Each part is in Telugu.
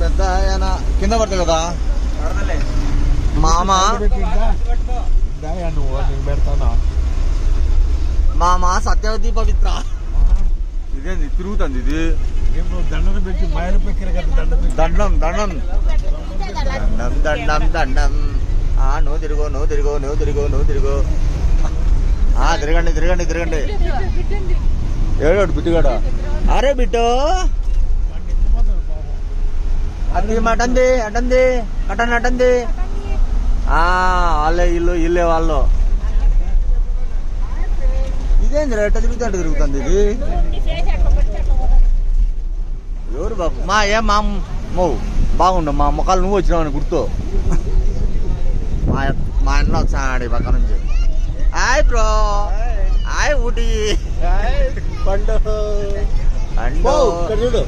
పెద్ద ఆయన కింద పడతాయి కదా మామ. మామ సత్యవతి పవిత్ర ఇదేంది తిరుగుతుంది ఇది. దండం పెట్టి మైలు పెక్కిన దండం దండం దండం దండం దండం. నువ్వు తిరుగు నువ్వు తిరుగు నువ్వు తిరుగు నువ్వు తిరుగు. తిరగండి తిరగండి తిరగండి. ఏడోడు బిట్టుగాడు. అరే బిట్టు అది అటంది అటంది అటండి అటంది. వాళ్ళే ఇల్లే వాళ్ళు. ఇదేంది ఎట్ట తిరుగుతూ అట్ట తిరుగుతుంది ఇది. ఎవరు బాబు మా మో బాగుండు మా మొక్కలు నువ్వు వచ్చినావని గుర్తు. మా అన్న వచ్చాడు పక్క నుంచి. హాయ్ బ్రో హాయ్ ఊటీ పండు చూడు.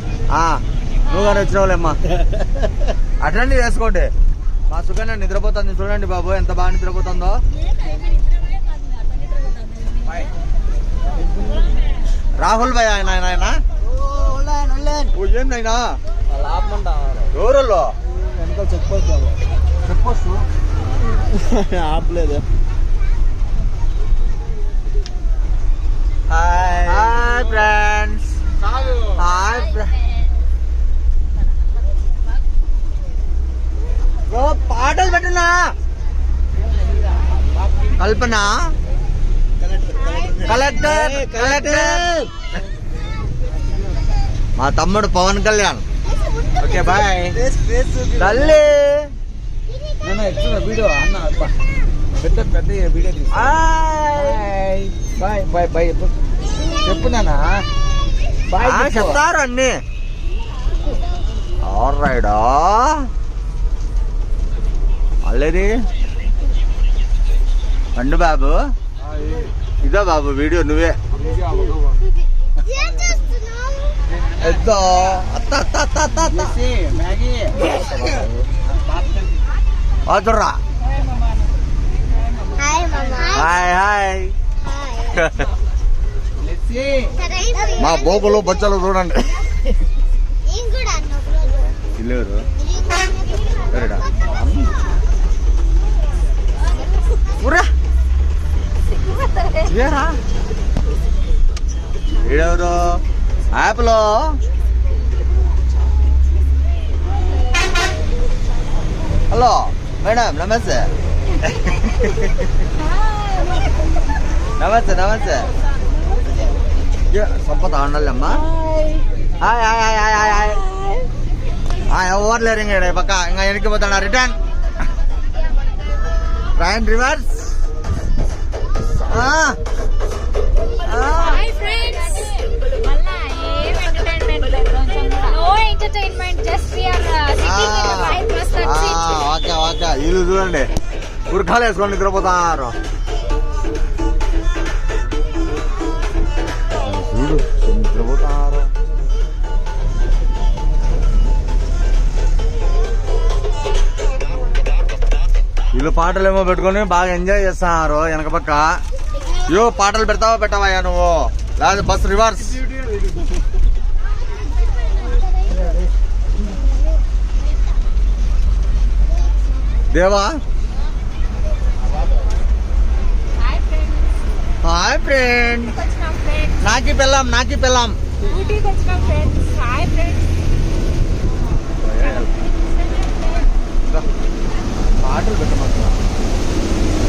నువ్వు కానీ వచ్చినావులేమ్మా. అటెండ్ చేసుకోండి. మా సుకన్య నిద్రపోతుంది చూడండి బాబు ఎంత బాగా నిద్రపోతుందో. రాహుల్ భాయ్ ఆయన ఆయన ఏందైనా ఎవరల్లో వెనక చెప్పొచ్చు ఆపలేదు. హాయ్ ఫ్రెండ్స్ హాయ్ పాటలు పెట్టినా కల్పన కలెక్టర్ కలెక్టర్ మా తమ్ముడు పవన్ కళ్యాణ్. ఓకే బాయ్ తల్లి. వీడియో అన్న పెద్ద పెద్ద వీడియో బాయ్ బాయ్ బాయ్ చెప్పు నానా బాయ్ చెప్తారు అన్ని. ఆల్రైడా అల్లేది పండు బాబు. ఇదో బాబు వీడియో నువ్వే ఎద్దో చూడరా. హాయ్ హాయ్ మా బోబులు బచ్చలు చూడండి. ఇల్లేరు ఈడెవరు యాప్లో హలో మేడం నమస్తే నమస్తే నమస్తే. సంపద ఆడాలమ్మా. Hi hi hi hi hi hi. ఎవరు లేరు ఇంకా పక్క ఇంకా వెనక్కి పోతాడా. Return train reverse. Okay okay వీళ్ళు చూడండి గుర్ఖాలు వేసుకొని నిద్రపోతారు. చూడు నిద్రపోతారు. వీళ్ళు పాటలు ఏమో పెట్టుకొని బాగా ఎంజాయ్ చేస్తున్నారు వెనక పక్క. పాటలు పెడతావా పెట్టావయ్యా నువ్వు లేదా బస్ రివర్స్. దేవా హాయ్ ఫ్రెండ్. నాకి పెళ్ళాం నాకి పెళ్ళాం. పాటలు పెట్టమంటున్నా.